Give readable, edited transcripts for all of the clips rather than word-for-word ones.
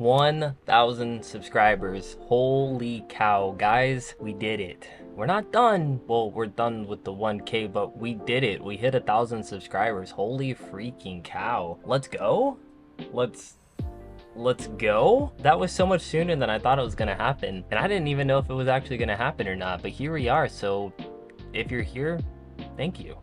1,000 subscribers. Holy cow, guys, we did it. We're not done. Well, we're done with the 1K, but we did it. We hit 1,000 subscribers. Holy freaking cow. Let's go. Let's go. That was so much sooner than I thought it was gonna happen, and I didn't even know if it was actually gonna happen or not, but here we are. So if you're here, thank you.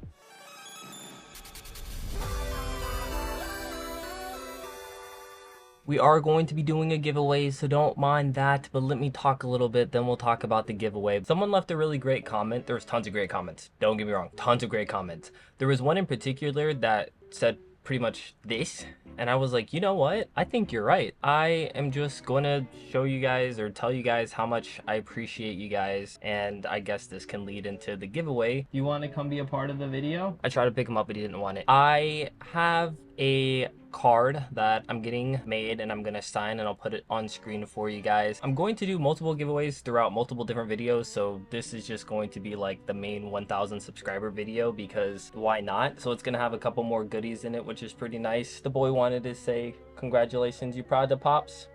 We are going to be doing a giveaway, so don't mind that, but let me talk a little bit, then we'll talk about the giveaway. Someone left a really great comment. There was tons of great comments. Don't get me wrong, tons of great comments. There was one in particular that said pretty much this, and I was like, you know what? I think you're right. I am just going to show you guys or tell you guys how much I appreciate you guys, and I guess this can lead into the giveaway. You want to come be a part of the video? I tried to pick him up, but he didn't want it. I have a card that I'm getting made and I'm gonna sign, and I'll put it on screen for you guys. I'm going to do multiple giveaways throughout multiple different videos, so this is just going to be like the main 1,000 subscriber video, because why not? So it's gonna have a couple more goodies in it, which is pretty nice. The boy wanted to say congratulations. You proud to pops?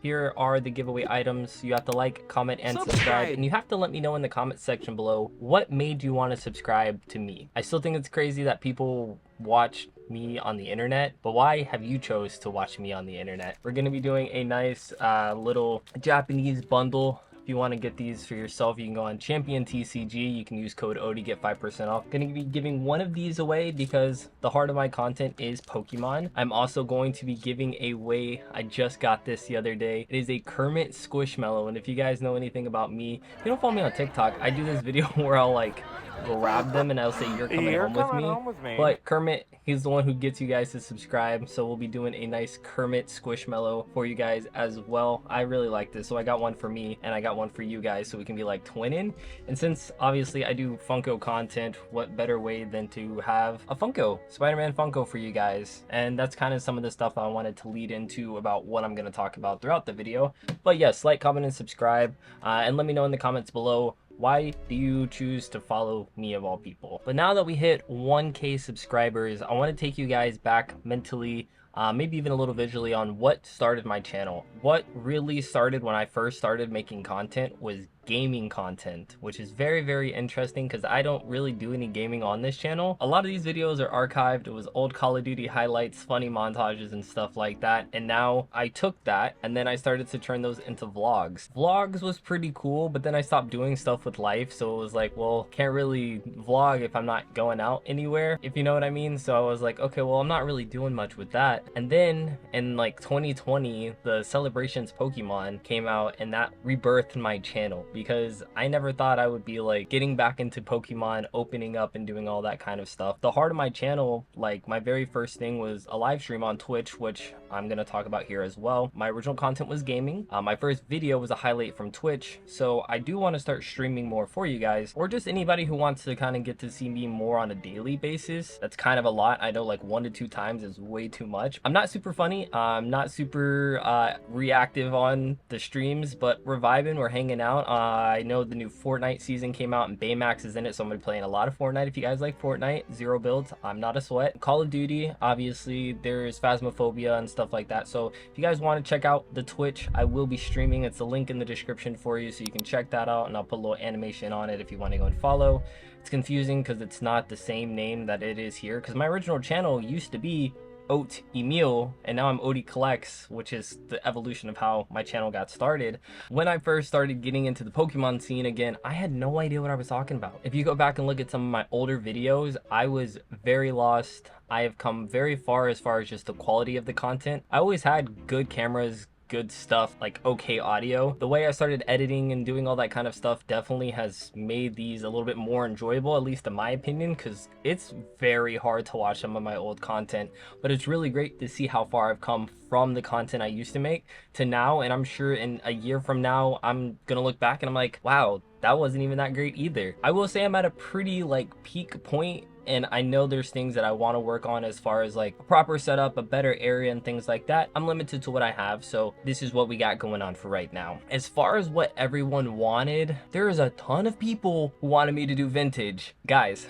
Here are the giveaway items. You have to like, comment, and subscribe. And you have to let me know in the comment section below what made you want to subscribe to me. I still think it's crazy that people watch me on the internet, but why have you chose to watch me on the internet? We're going to be doing a nice little Japanese bundle. If you want to get these for yourself, you can go on Champion TCG. You can use code oaty, get 5% off. Going to be giving one of these away because the heart of my content is Pokemon. I'm also going to be giving away, I just got this the other day, it is a Kermit Squishmallow. And if you guys know anything about me, if you don't follow me on TikTok, I do this video where I'll like grab them and I'll say you're coming home with me. But Kermit, he's the one who gets you guys to subscribe, so we'll be doing a nice Kermit Squishmallow for you guys as well. I really like this, so I got one for me and I got one for you guys, so we can be like twinning. And since obviously I do Funko content, what better way than to have a Funko, Spider-Man Funko for you guys? And that's kind of some of the stuff I wanted to lead into about what I'm going to talk about throughout the video. But yes, like, comment, and subscribe, and let me know in the comments below, why do you choose to follow me of all people? But now that we hit 1K subscribers, I want to take you guys back mentally, maybe even a little visually, on what started my channel. What really started when I first started making content was gaming content, which is very, very interesting because I don't really do any gaming on this channel. A lot of these videos are archived. It was old Call of Duty highlights, funny montages, and stuff like that. And now I took that and then I started to turn those into vlogs. Vlogs was pretty cool, but then I stopped doing stuff with life, so it was like, well, can't really vlog if I'm not going out anywhere, if you know what I mean. So I was like, okay, well, I'm not really doing much with that. And then in like 2020, the Celebrations Pokemon came out, and that rebirthed my channel, because I never thought I would be like getting back into Pokemon, opening up and doing all that kind of stuff. The heart of my channel, like my very first thing, was a live stream on Twitch, which I'm gonna talk about here as well. My original content was gaming. My first video was a highlight from Twitch, so I do want to start streaming more for you guys, or just anybody who wants to kind of get to see me more on a daily basis. That's kind of a lot. I know like 1 to 2 times is way too much. I'm not super funny. I'm not super reactive on the streams, but we're vibing, we're hanging out. I know the new Fortnite season came out and Baymax is in it, so I'm gonna be playing a lot of Fortnite. If you guys like Fortnite, 0 builds, I'm not a sweat. Call of Duty, obviously there's Phasmophobia and stuff like that. So if you guys want to check out the Twitch, I will be streaming. It's a link in the description for you, so you can check that out, and I'll put a little animation on it if you want to go and follow. It's confusing because it's not the same name that it is here, because my original channel used to be ₛᵤbₛcᵣᵢbₑ, and now I'm oaty collects, which is the evolution of how my channel got started. When I first started getting into the Pokemon scene again, I had no idea what I was talking about. If you go back and look at some of my older videos, I was very lost. I have come very far as just the quality of the content. I always had good cameras, good stuff, like okay audio. The way I started editing and doing all that kind of stuff definitely has made these a little bit more enjoyable, at least in my opinion, because it's very hard to watch some of my old content, but it's really great to see how far I've come from the content I used to make to now. And I'm sure in a year from now, I'm gonna look back and I'm like, wow, that wasn't even that great either. I will say I'm at a pretty like peak point, and I know there's things that I want to work on as far as like a proper setup, a better area, and things like that. I'm limited to what I have, so this is what we got going on for right now. As far as what everyone wanted, there is a ton of people who wanted me to do vintage. Guys,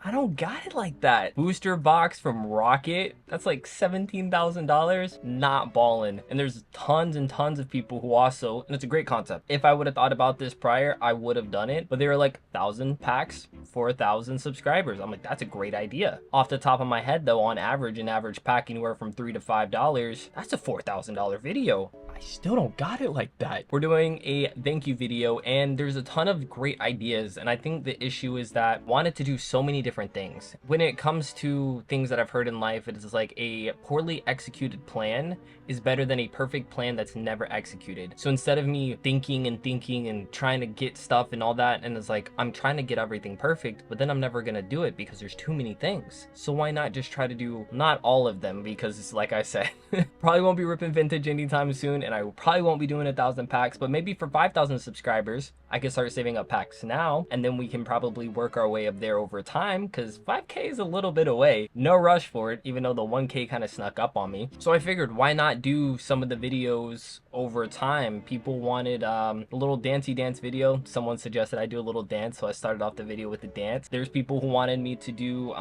I don't got it like that. Booster box from Rocket, that's like $17,000. Not ballin'. And there's tons and tons of people who also, and it's a great concept. If I would have thought about this prior, I would have done it. But they were like 1,000 packs for 1,000 subscribers. I'm like, that's a great idea. Off the top of my head though, on average, an average pack anywhere from $3 to $5, that's a $4,000 video. I still don't got it like that. We're doing a thank you video and there's a ton of great ideas, and I think the issue is that I wanted to do so many different things. When it comes to things that I've heard in life, it is like a poorly executed plan is better than a perfect plan that's never executed. So instead of me thinking and trying to get stuff and all that, and it's like I'm trying to get everything perfect, but then I'm never gonna do it because there's too many things. So why not just try to do not all of them, because it's like I said, probably won't be ripping vintage anytime soon, and I probably won't be doing 1,000 packs, but maybe for 5,000 subscribers I can start saving up packs now, and then we can probably work our way up there over time, because 5K is a little bit away. No rush for it, even though the 1K kind of snuck up on me. So I figured, why not do some of the videos over time? People wanted a little dancey dance video. Someone suggested I do a little dance, so I started off the video with the dance. There's people who wanted me to do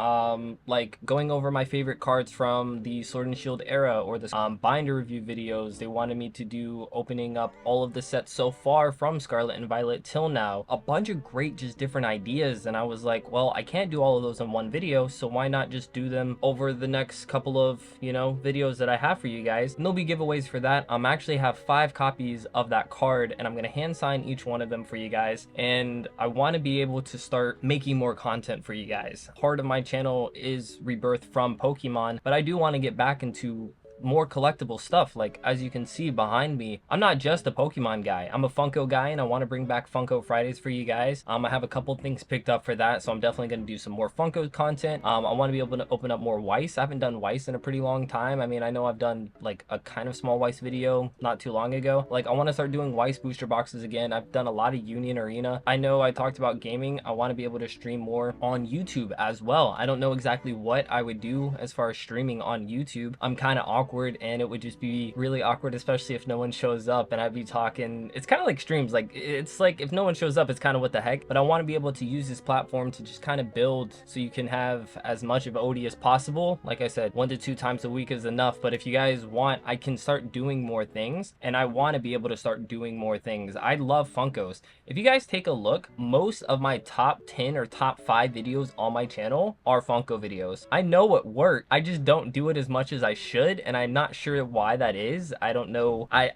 like going over my favorite cards from the Sword and Shield era, or the binder review videos. They wanted me to do opening up all of the sets so far from Scarlet and Violet till now. A bunch of great just different ideas, and I was like, well, I can't do all of those in one video, so why not just do them over the next couple of, you know, videos that I have for you guys. And there'll be giveaways for that. Actually have 5 copies of that card, and I'm gonna hand sign each one of them for you guys, and I want to be able to start making more content for you guys. Part of my channel is rebirth from Pokemon, but I do want to get back into more collectible stuff. Like, as you can see behind me, I'm not just a Pokemon guy, I'm a Funko guy, and I want to bring back Funko Fridays for you guys. I have a couple things picked up for that, so I'm definitely going to do some more Funko content. I want to be able to open up more Weiss. I haven't done Weiss in a pretty long time. I mean, I know I've done like a kind of small Weiss video not too long ago. Like, I want to start doing Weiss booster boxes again. I've done a lot of Union Arena. I know I talked about gaming. I want to be able to stream more on YouTube as well. I don't know exactly what I would do as far as streaming on YouTube. I'm kind of awkward, and it would just be really awkward, especially if no one shows up and I'd be talking. It's kind of like streams. Like, it's like if no one shows up, it's kind of what the heck. But I want to be able to use this platform to just kind of build, so you can have as much of oaty as possible. Like I said, 1 to 2 times a week is enough, but if you guys want, I can start doing more things, and I want to be able to start doing more things. I love Funkos. If you guys take a look, most of my top 10 or top 5 videos on my channel are Funko videos. I know it works, I just don't do it as much as I should, and I'm not sure why that is. I don't know. I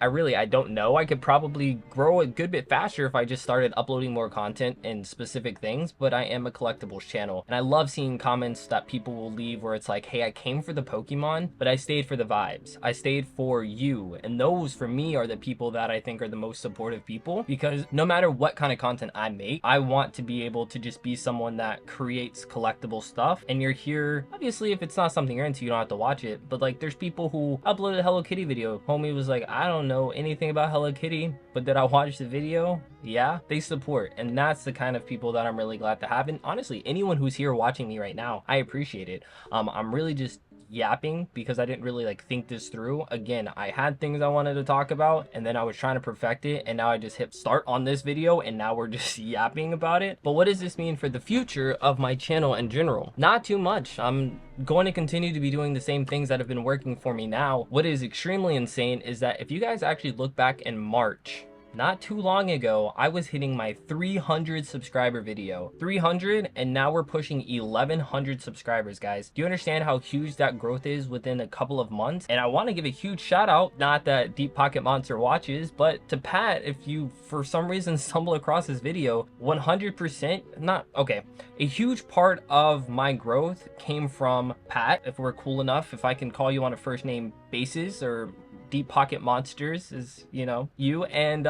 don't know. I could probably grow a good bit faster if I just started uploading more content in specific things, but I am a collectibles channel, and I love seeing comments that people will leave where it's like, hey, I came for the Pokemon, but I stayed for the vibes. I stayed for you. And those for me are the people that I think are the most supportive people, because no matter what kind of content I make, I want to be able to just be someone that creates collectible stuff. And you're here, obviously, if it's not something you're into, you don't have to watch it, but like, there's people who uploaded a Hello Kitty video. Homie was like, I don't know anything about Hello Kitty, but did I watch the video? Yeah, they support, and that's the kind of people that I'm really glad to have. And honestly, anyone who's here watching me right now, I appreciate it. I'm really just yapping because I didn't really like think this through. Again, I had things I wanted to talk about, and then I was trying to perfect it, and now I just hit start on this video, and now we're just yapping about it. But what does this mean for the future of my channel in general? Not too much. I'm going to continue to be doing the same things that have been working for me now. What is extremely insane is that if you guys actually look back in March, not too long ago, I was hitting my 300 subscriber video. 300, and now we're pushing 1,100 subscribers, guys. Do you understand how huge that growth is within a couple of months? And I want to give a huge shout out, not that Deep Pocket Monster watches, but to Pat, if you for some reason stumble across this video, 100%, not, okay, a huge part of my growth came from Pat, if we're cool enough, if I can call you on a first name basis, or Deep Pocket Monsters is, you know, you, and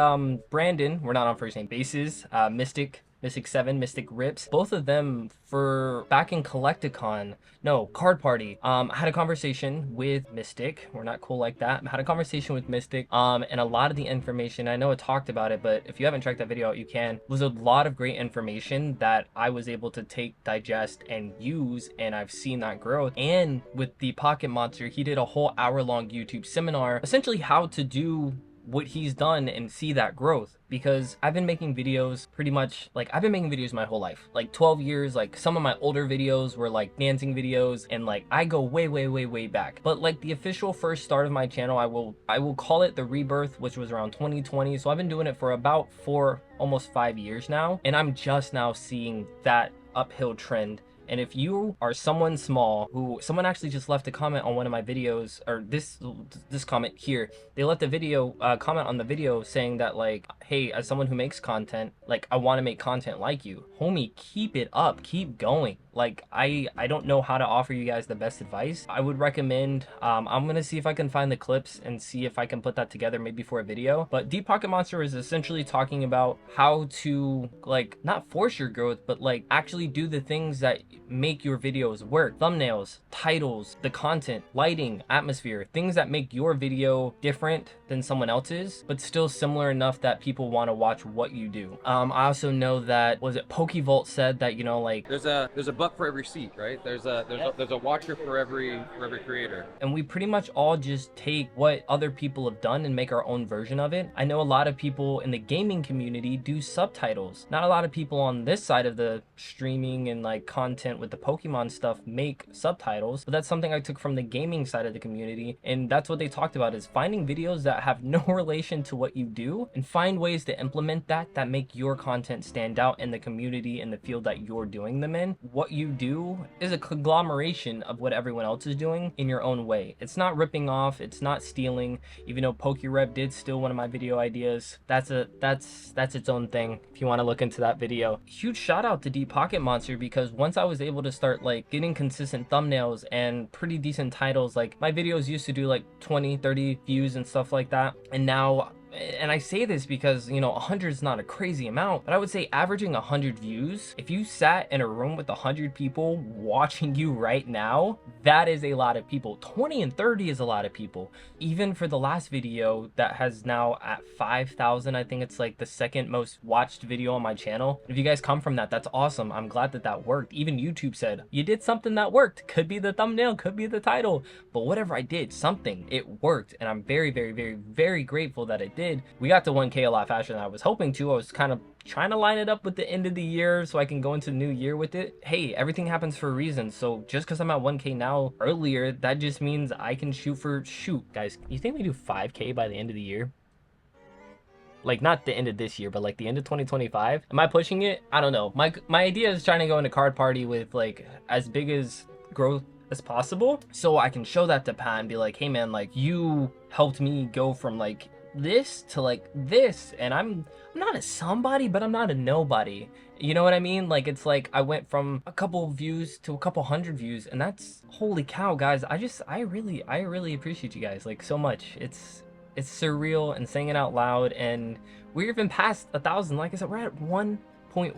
Brandon, we're not on first name basis, Mystic7, Mystic Rips, both of them for back in Card Party. I had a conversation with Mystic. We're not cool like that. I had a conversation with Mystic, and a lot of the information, I know I talked about it, but if you haven't checked that video out, you can. It was a lot of great information that I was able to take, digest, and use, and I've seen that growth. And with the Pocket Monster, he did a whole hour-long YouTube seminar, essentially how to do what he's done and see that growth, because I've been making videos pretty much, like, I've been making videos my whole life, like 12 years. Like, some of my older videos were like dancing videos, and like I go way back. But like the official first start of my channel, I will call it the rebirth, which was around 2020. So I've been doing it for about 4, almost 5 years now, and I'm just now seeing that uphill trend. And if you are someone small, who someone actually just left a comment on one of my videos, or this comment here, they left a video comment on the video saying that, like, hey, as someone who makes content, like, I want to make content like you. Homie, keep it up, keep going. Like, I don't know how to offer you guys the best advice. I would recommend, I'm gonna see if I can find the clips and see if I can put that together maybe for a video. But ₛₛcᵣⵢbₛ is essentially talking about how to, like, not force your growth, but like actually do the things that make your videos work. Thumbnails, titles, the content, lighting, atmosphere, things that make your video different than someone else's, but still similar enough that people want to watch what you do. I also know that, was it PokeVault said that, you know, like, there's a buck for every seat, right? There's a watcher for every creator. And we pretty much all just take what other people have done and make our own version of it. I know a lot of people in the gaming community do subtitles. Not a lot of people on this side of the streaming and like content with the Pokemon stuff make subtitles, but that's something I took from the gaming side of the community, and that's what they talked about, is finding videos that have no relation to what you do and find ways to implement that make your content stand out in the community and the field that you're doing them in. What you do is a conglomeration of what everyone else is doing in your own way. It's not ripping off, it's not stealing. Even though ₛᵣₛ did steal one of my video ideas, that's its own thing if you want to look into that video. Huge shout out to ₛₛcᵣⵢbₛ, because once I was able to start like getting consistent thumbnails and pretty decent titles, like my videos used to do like 20-30 views and stuff like that, and now, and I say this because, you know, 100 is not a crazy amount, but I would say averaging 100 views, if you sat in a room with 100 people watching you right now, that is a lot of people. 20 and 30 is a lot of people. Even for the last video that has now at 5,000, I think it's like the second most watched video on my channel. If you guys come from that, that's awesome. I'm glad that that worked. Even YouTube said, you did something that worked. Could be the thumbnail, could be the title, but whatever I did, something, it worked. And I'm very grateful that it did. We got to 1K a lot faster than I was hoping to. I was kind of trying to line it up with the end of the year so I can go into the new year with it. Hey, everything happens for a reason. So just because I'm at 1K now earlier, that just means I can shoot. Guys, you think we do 5K by the end of the year? Like, not the end of this year, but like the end of 2025? Am I pushing it? I don't know. My idea is trying to go into card party with like as big as growth as possible, so I can show that to Pat and be like, hey man, like, you helped me go from like this to like this, and I'm not a somebody, but I'm not a nobody. You know what I mean? Like, it's like I went from a couple views to a couple hundred views, and that's, holy cow, guys. I really appreciate you guys like so much. It's surreal, and saying it out loud, and we're even past 1,000. Like I said, we're at 1.15. We're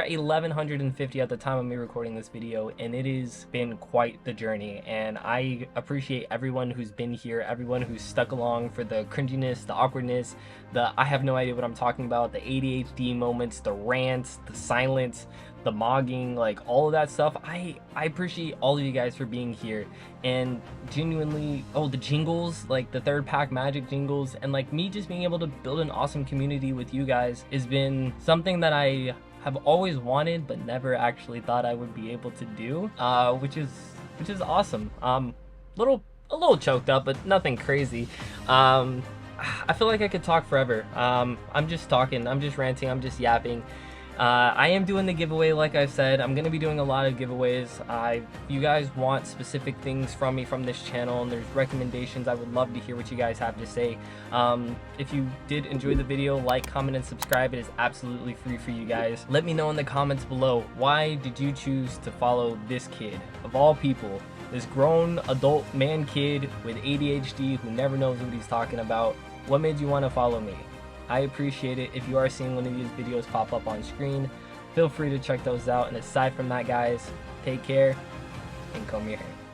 at 1,150 at the time of me recording this video, and it has been quite the journey. And I appreciate everyone who's been here, everyone who's stuck along for the cringiness, the awkwardness, the I have no idea what I'm talking about, the ADHD moments, the rants, the silence, the mogging, like all of that stuff. I appreciate all of you guys for being here, and genuinely, oh, the jingles, like the third pack magic jingles, and like me just being able to build an awesome community with you guys has been something that I have always wanted but never actually thought I would be able to do, which is awesome. A little choked up, but nothing crazy. I feel like I could talk forever. I'm just talking, I'm just ranting, I'm just yapping. I am doing the giveaway, like I said. I'm going to be doing a lot of giveaways. If you guys want specific things from me from this channel, and there's recommendations, I would love to hear what you guys have to say. If you did enjoy the video, like, comment, and subscribe. It is absolutely free for you guys. Let me know in the comments below, why did you choose to follow this kid, of all people? This grown adult man kid with ADHD who never knows what he's talking about. What made you want to follow me? I appreciate it. If you are seeing one of these videos pop up on screen, feel free to check those out. And aside from that, guys, take care and comb your hair.